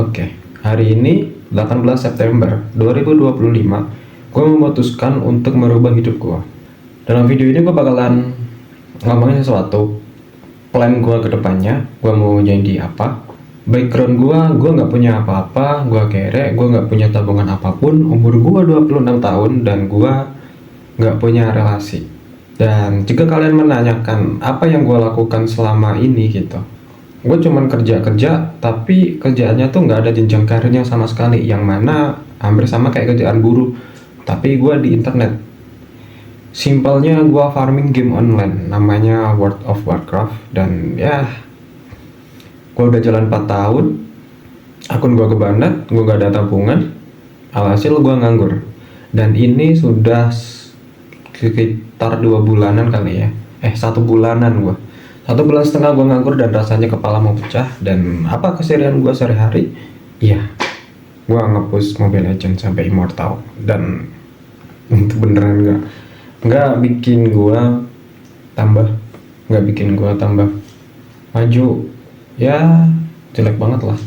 Oke, hari ini 18 September 2025, gue memutuskan untuk merubah hidup gue. Dalam video ini gue bakalan ngomongin sesuatu, plan gue ke depannya, gue mau jadi apa. Background gue nggak punya apa-apa, gue kere, gue nggak punya tabungan apapun, umur gue 26 tahun, dan gue nggak punya relasi. Dan jika kalian menanyakan apa yang gue lakukan selama ini gitu, gue cuman kerja-kerja, tapi kerjaannya tuh nggak ada jenjang karirnya sama sekali, yang mana hampir sama kayak kerjaan buruh, tapi gue di internet. Simpelnya gue farming game online, namanya World of Warcraft. Dan ya, gue udah jalan 4 tahun, akun gue kebanat, gue gak ada tabungan, alhasil gue nganggur. Dan ini sudah sekitar 2 bulanan kali ya, 1 bulanan gue. 1,5 bulan gue nganggur dan rasanya kepala mau pecah. Dan apa keseharian gue sehari-hari? Iya, gue nge-push Mobile Legends sampai immortal. Dan itu beneran nggak bikin gue tambah maju, ya jelek banget lah.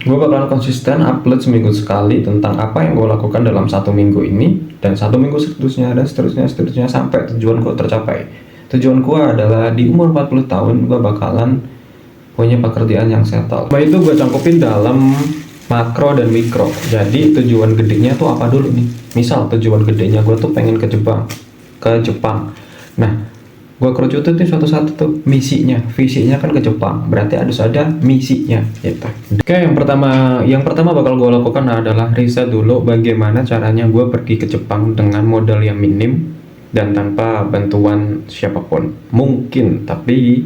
Gue bakalan konsisten upload seminggu sekali tentang apa yang gue lakukan dalam 1 minggu ini, dan 1 minggu seterusnya, dan seterusnya sampai tujuan gue tercapai. Tujuan gue adalah di umur 40 tahun gue bakalan punya pekerjaan yang settle. Nah, itu gue cangkupin dalam makro dan mikro. Jadi tujuan gedenya tuh apa dulu nih? Misal tujuan gedenya gue tuh pengen ke Jepang. Nah, gue kerucutin satu-satu tuh misinya. Visinya kan ke Jepang, berarti harus ada misinya gitu. Oke, yang pertama bakal gue lakukan adalah riset dulu bagaimana caranya gue pergi ke Jepang dengan modal yang minim dan tanpa bantuan siapapun. Mungkin, tapi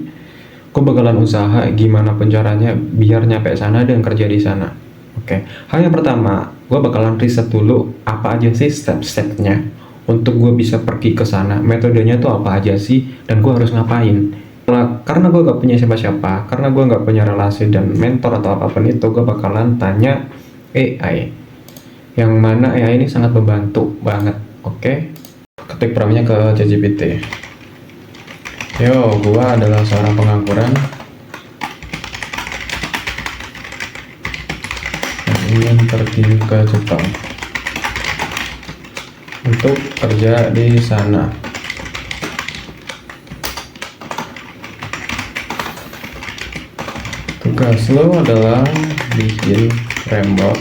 gue bakalan usaha gimana pun caranya biar nyampe sana dan kerja di sana. Oke, hal yang pertama, gue bakalan riset dulu apa aja sih step-stepnya untuk gue bisa pergi ke sana, metodenya tuh apa aja sih, dan gue harus ngapain. Karena gue gak punya siapa-siapa, karena gue gak punya relasi dan mentor atau apapun itu, gue bakalan tanya AI, yang mana AI ini sangat membantu banget. Oke, ketik promptnya ke ChatGPT. Yo, gue adalah seorang pengangguran yang ingin pergi ke Jepang untuk kerja di sana. Tugas lo adalah bikin framework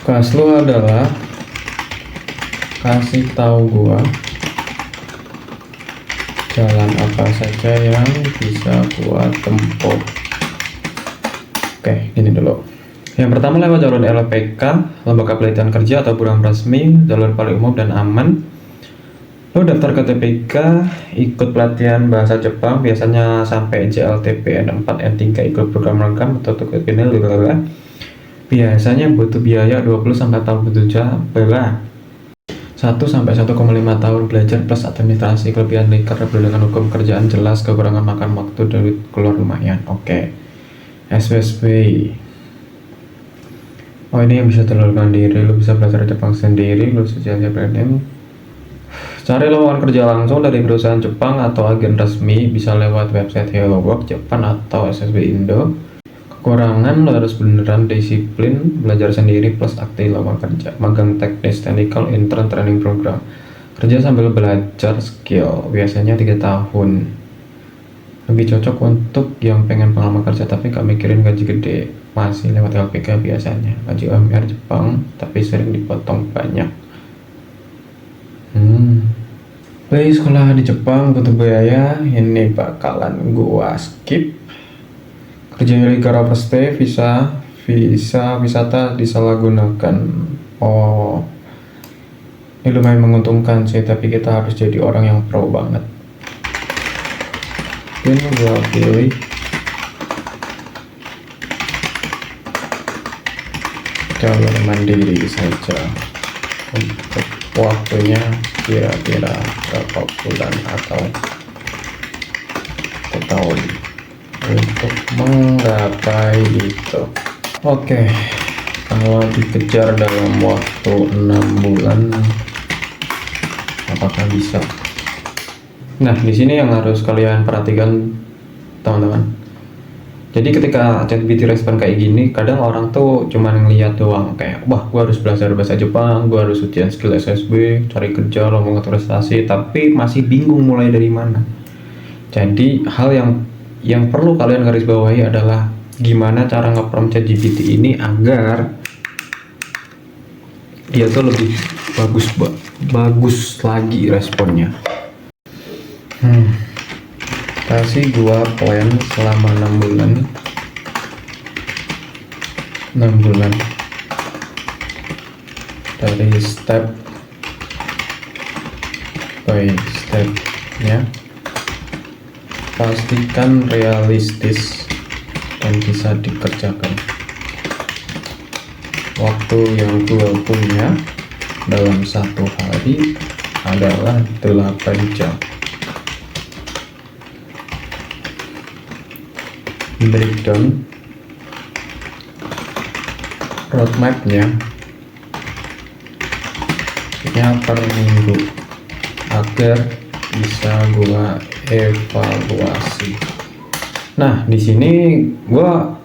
tugas lo adalah kasih tahu gua jalan apa saja yang bisa gua tempuh. Oke, ini dulu. Yang pertama lewat jalur LPK, Lembaga Pelatihan Kerja atau program resmi, jalur paling umum dan aman. Lo daftar ke TPK, ikut pelatihan bahasa Jepang, biasanya sampai JLTP N4, N3, ikut program rangkam atau tukar final, biasanya butuh biaya 20-47 bela. 1 sampai 1,5 tahun belajar plus administrasi, kelebihan nikah, dengan hukum kerjaan jelas, kekurangan makan waktu, duit keluar lumayan. Oke. SWSB. Oh, ini yang bisa telurkan diri, lo bisa belajar Jepang sendiri, lo bisa siap branding. Cari lowongan kerja langsung dari perusahaan Jepang atau agen resmi, bisa lewat website Hello Work Jepang atau SSB Indo. Kekurangan, lo harus beneran disiplin, belajar sendiri plus aktif lowongan kerja, magang teknis, technical, intern, training program. Kerja sambil belajar skill, biasanya 3 tahun. Lebih cocok untuk yang pengen pengalaman kerja tapi gak mikirin gaji gede. Masih lewat LPK biasanya, gaji UMR Jepang tapi sering dipotong banyak. Bagi sekolah di Jepang butuh biaya, ini bakalan gua skip. Kerja ilegal overstay, visa wisata disalahgunakan. Oh, ini lumayan menguntungkan sih, tapi kita harus jadi orang yang pro banget. Ini gua pilih jalur mandiri saja. Untuk waktunya kira-kira berapa bulan atau setahun untuk menggapai itu. Oke, kalau dikejar dalam waktu 6 bulan apakah bisa? Nah, di sini yang harus kalian perhatikan teman-teman. Jadi ketika ChatGPT respon kayak gini, kadang orang tuh cuman ngeliat doang kayak, wah gua harus belajar bahasa Jepang, gua harus ujian skill SSB, cari kerja, lomba prestasi, tapi masih bingung mulai dari mana. Jadi hal yang perlu kalian garis bawahi adalah gimana cara nge-prompt ChatGPT ini agar dia tuh lebih bagus lagi responnya. Kasih gua plan selama 6 bulan dari step by stepnya, pastikan realistis dan bisa dikerjakan. Waktu yang gua punya dalam 1 hari adalah 8 jam. Breakdown roadmapnya per minggu agar bisa gua evaluasi. Nah, di sini gua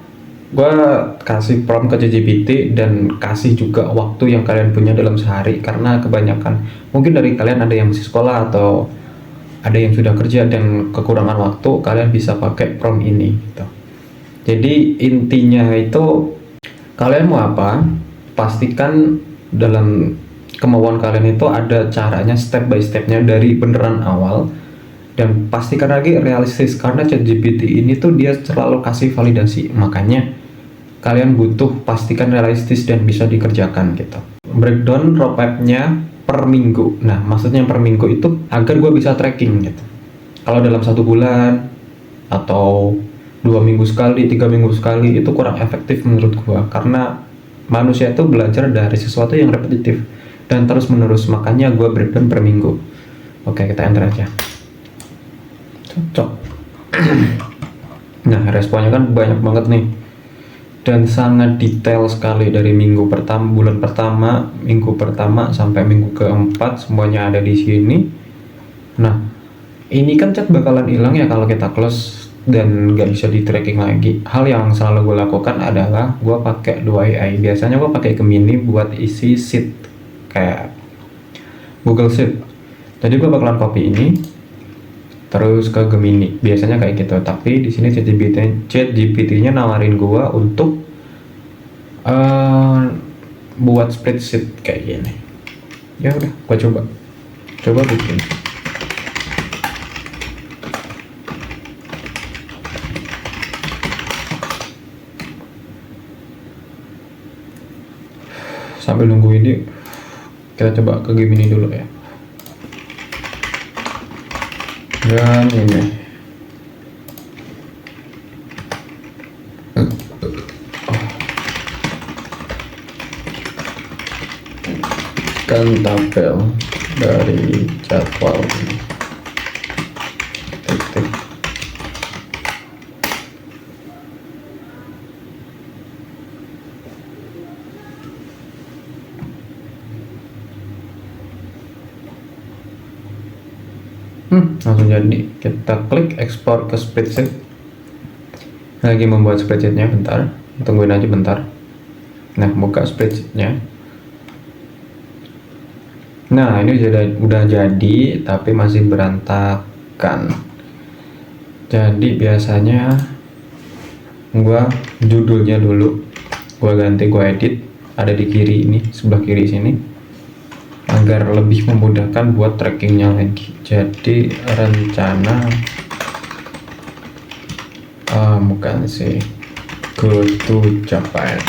kasih prompt ke ChatGPT dan kasih juga waktu yang kalian punya dalam sehari, karena kebanyakan mungkin dari kalian ada yang masih sekolah atau ada yang sudah kerja dan kekurangan waktu, kalian bisa pakai prompt ini gitu. Jadi intinya itu kalian mau apa, pastikan dalam kemauan kalian itu ada caranya step by stepnya dari beneran awal, dan pastikan lagi realistis karena ChatGPT ini tuh dia selalu kasih validasi, makanya kalian butuh pastikan realistis dan bisa dikerjakan gitu. Breakdown roadmapnya per minggu. Nah, maksudnya per minggu itu agar gue bisa tracking gitu. Kalau dalam 1 bulan atau 2 minggu sekali, 3 minggu sekali itu kurang efektif menurut gue, karena manusia itu belajar dari sesuatu yang repetitif dan terus menerus, makanya gue breakdown per minggu. Oke, kita enter aja. Cocok. Nah, responnya kan banyak banget nih dan sangat detail sekali dari bulan pertama, minggu pertama sampai minggu keempat, semuanya ada di sini. Nah, ini kan chat bakalan hilang ya kalau kita close dan nggak bisa di tracking lagi. Hal yang selalu gue lakukan adalah gue pakai 2 AI. Biasanya gue pakai Gemini buat isi sheet kayak Google Sheet. Jadi gue bakalan copy ini terus ke Gemini, biasanya kayak gitu. Tapi di sini ChatGPT-nya nawarin gue untuk buat spreadsheet kayak gini. Ya udah, gue coba bikin. Sambil nunggu ini, kita coba ke Gemini dulu ya. Dan ini kan tabel dari jadwal ini. Titik. Langsung jadi. Kita klik ekspor ke spreadsheet. Lagi membuat spreadsheetnya, bentar, tungguin aja bentar. Nah, buka spreadsheetnya. Nah, ini udah jadi tapi masih berantakan. Jadi biasanya gua judulnya dulu gua ganti, gua edit, ada di kiri ini, sebelah kiri sini, agar lebih memudahkan buat trackingnya lagi. Jadi rencana bukan sih, go to Japan,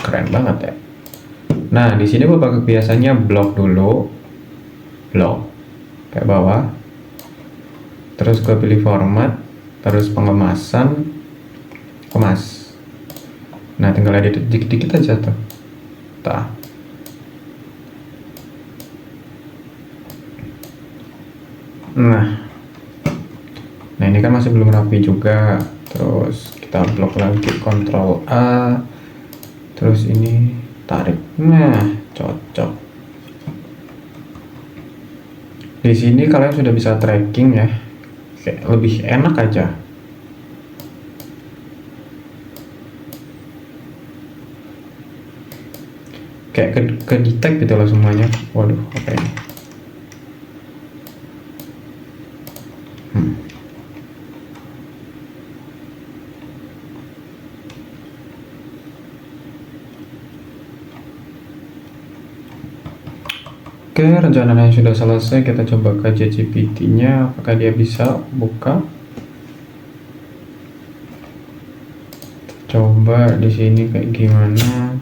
keren banget ya. Nah, di sini gue pakai biasanya blok dulu, blok kayak bawah, terus gue pilih format, terus pengemasan, kemas. Nah, tinggal edit dikit-dikit aja tuh. Nah ini kan masih belum rapi juga. Terus kita blok lagi, Ctrl A, terus ini tarik. Nah, cocok. Di sini kalian sudah bisa tracking ya. kayak lebih enak aja. Kayak ke detect gitu lah semuanya. Waduh, apa ini? Oke, rencananya sudah selesai. Kita coba ke ChatGPT-nya, apakah dia bisa buka. Coba di sini kayak gimana.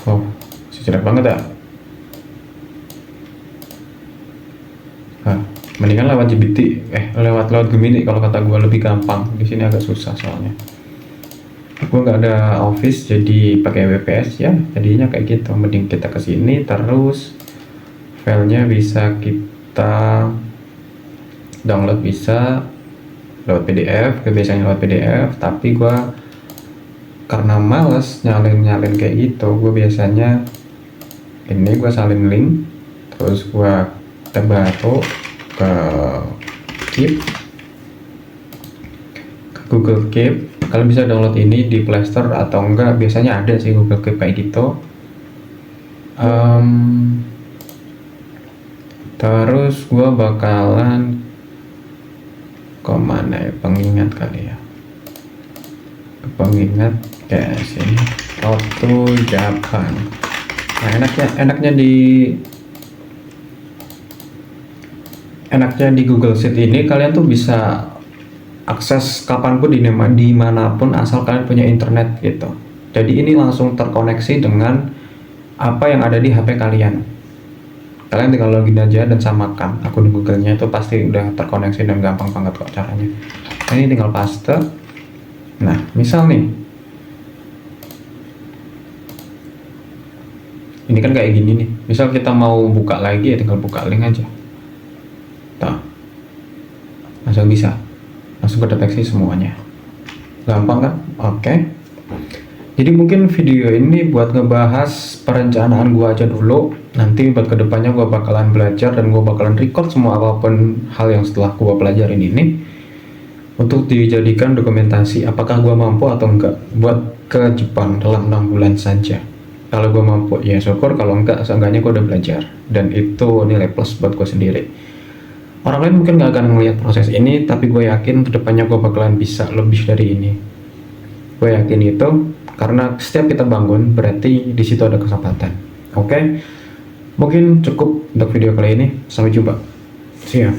Oh, jelek banget ya. Mendingan lewat GPT, lewat Gemini kalau kata gue lebih gampang. Di sini agak susah soalnya. Gue nggak ada Office jadi pakai WPS ya, jadinya kayak gitu. Mending kita ke sini terus filenya bisa kita download, bisa lewat PDF. Biasanya lewat PDF, tapi gue karena males nyalin kayak gitu, gue biasanya ini gue salin link, terus gue taruh ke Keep, ke Google Keep. Kalian bisa download ini di Play Store atau enggak, biasanya ada sih Google Keep kayak gitu. Terus gue bakalan kemana ya, pengingat kali ya, pengingat kayak sini, auto Japan. Nah, enaknya di Google Sheet ini kalian tuh bisa akses kapanpun dimanapun asal kalian punya internet gitu. Jadi ini langsung terkoneksi dengan apa yang ada di HP kalian. Kalian tinggal login aja dan samakan akun Google-nya, itu pasti udah terkoneksi dan gampang banget kok caranya. Nah, ini tinggal paste. Nah, misal nih, ini kan kayak gini nih. Misal kita mau buka lagi ya tinggal buka link aja. Tuh, langsung bisa. Langsung kedeteksi semuanya. Gampang kan? Oke. Jadi mungkin video ini buat ngebahas perencanaan gua aja dulu. Nanti buat kedepannya gua bakalan belajar dan gua bakalan record semua apapun hal yang setelah gua pelajarin ini untuk dijadikan dokumentasi apakah gua mampu atau enggak buat ke Jepang dalam 6 bulan saja. Kalau gua mampu ya syukur, kalau enggak seenggaknya gua udah belajar dan itu nilai plus buat gua sendiri. Orang lain mungkin gak akan melihat proses ini, tapi gue yakin kedepannya gue bakalan bisa lebih dari ini. Gue yakin itu karena setiap kita bangun berarti di situ ada kesempatan. Oke, mungkin cukup untuk video kali ini. Sampai jumpa. See ya.